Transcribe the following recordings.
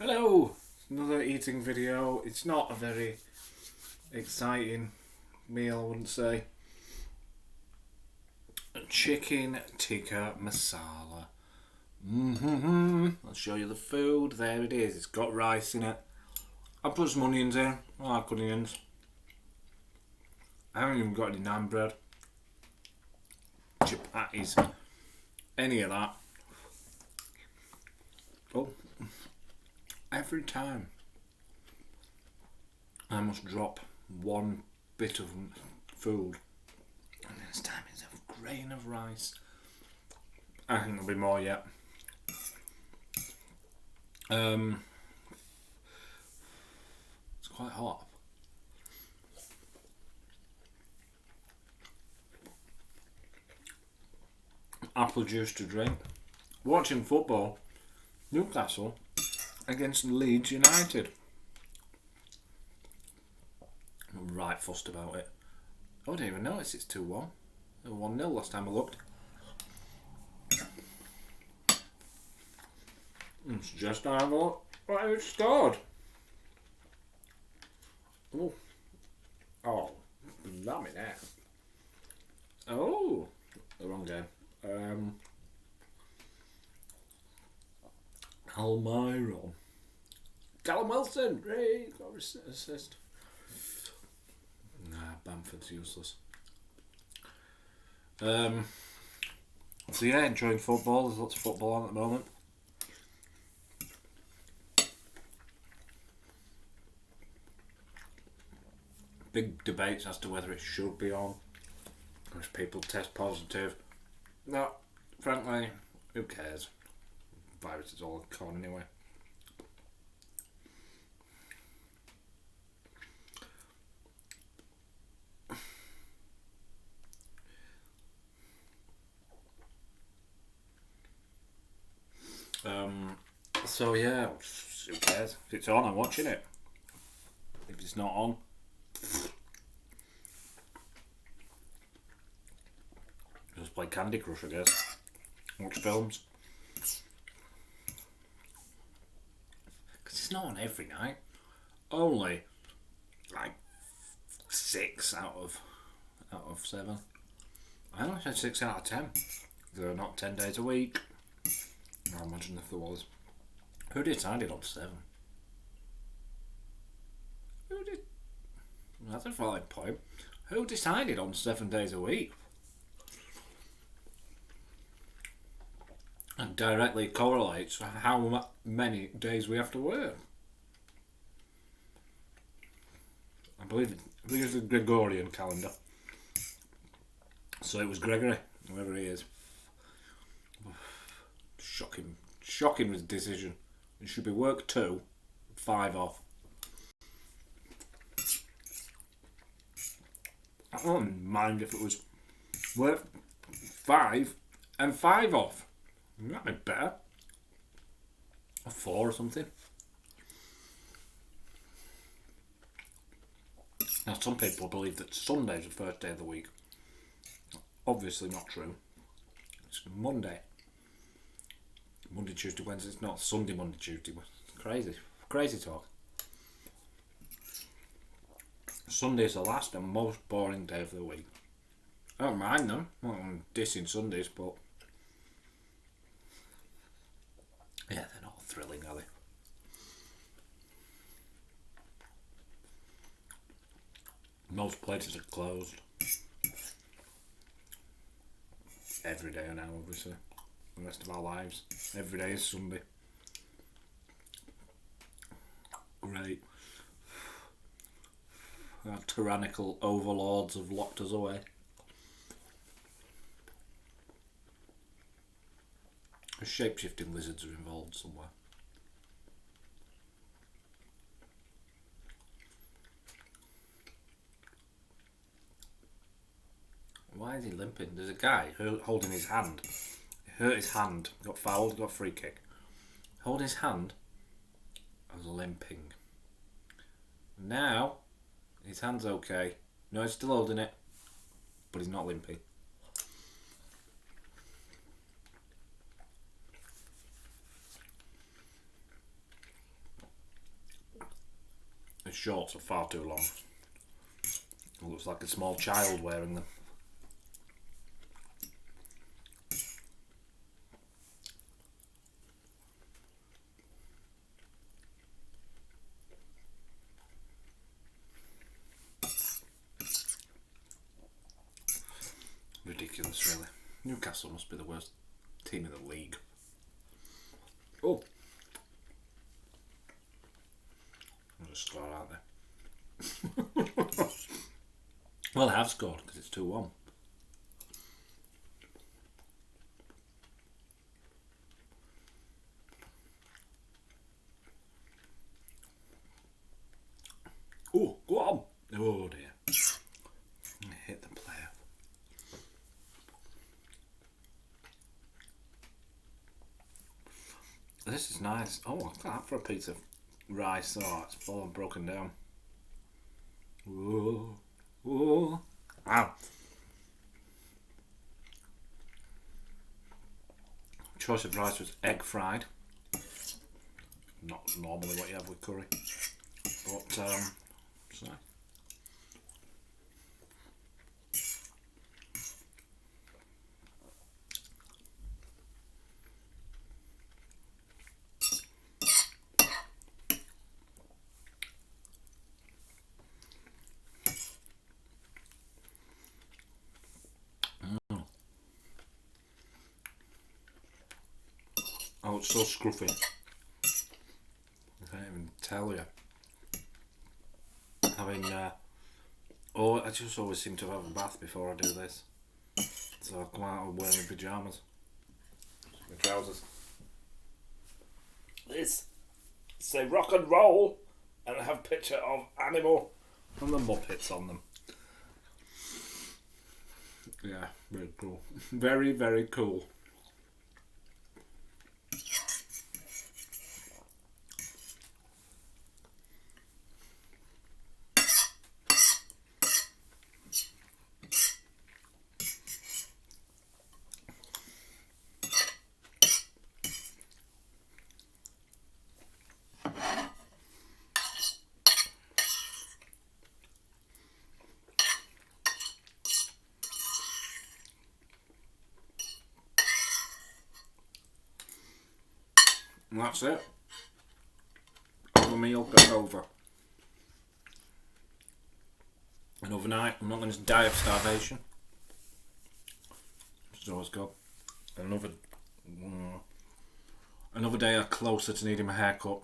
Hello! Another eating video. It's not a very exciting meal, I wouldn't say. Chicken tikka masala. I'll show you the food. There it is. It's got rice in it. I put some onions in. I like onions. I haven't even got any naan bread, chapatis, any of that. Oh, every time I must drop one bit of food, and this time it's a grain of rice. I think there'll be more yet. It's quite hot. Apple juice to drink. Watching football, Newcastle against Leeds United. I'm right fussed about it. I didn't even notice it's 2-1. They were 1-0 last time I looked. It's just have a look what it scored. Oh, damn it there. Oh, the wrong game. Almiron. Callum Wilson, Ray, got assist. Nah, Bamford's useless. So yeah, enjoying football. There's lots of football on at the moment. Big debates as to whether it should be on, because people test positive. No, frankly, who cares? Virus is all gone anyway. So yeah, who cares? If it's on, I'm watching it. If it's not on, just play Candy Crush, I guess. Watch films. Because it's not on every night. Only like 6 out of 7. I only said 6 out of 10. They're not 10 days a week. I imagine if there was. Who decided on 7? Who did? That's a valid point. Who decided on 7 days a week? And directly correlates how many days we have to work. I believe it's the Gregorian calendar. So it was Gregory, whoever he is. Shocking was decision. It should be work 2, 5 off. I wouldn't mind if it was work 5 and 5 off. That'd be better. Or 4 or something. Now some people believe that Sunday's the first day of the week. Obviously not true. It's Monday. Monday, Tuesday, Wednesday. It's not Sunday, Monday, Tuesday. It's crazy talk. Sunday is the last and most boring day of the week. I don't mind them. I'm dissing Sundays, but yeah, they're not thrilling, are they? Most places are closed. Every day now, obviously. The rest of our lives. Every day is Sunday. Great. Our tyrannical overlords have locked us away. Shape-shifting lizards are involved somewhere. Why is he limping? There's a guy holding his hand. He hurt his hand, got fouled, got a free kick. Holding his hand, I was limping. Now, his hand's okay. No, he's still holding it, but he's not limping. His shorts are far too long. It looks like a small child wearing them. Ridiculous, really. Newcastle must be the worst team in the league. Oh. They'll just score, aren't they? Well, they have scored because it's 2-1. Oh, go on. Oh dear. I hit the player. This is nice. Oh, I can't for a piece of rice. Oh, it's all broken down. Whoa. Whoa. Ow. Choice of rice was egg fried. Not normally what you have with curry. But, it's nice. Oh, it's so scruffy. I can't even tell you. I just always seem to have a bath before I do this. So I come out wearing pyjamas. My trousers. This say rock and roll, and I have a picture of Animal and the Muppets on them. Yeah, very cool. Very, very cool. And that's it. The meal got over. And overnight, I'm not going to die of starvation. Which is always good. Another day are closer to needing my haircut,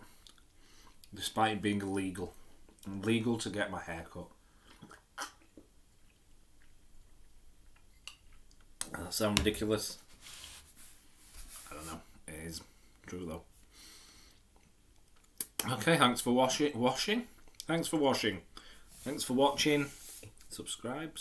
despite it being illegal. I'm legal to get my haircut. Does that sound ridiculous? I don't know. It is true though. Okay, thanks for washing. Thanks for washing. Thanks for watching. Subscribe.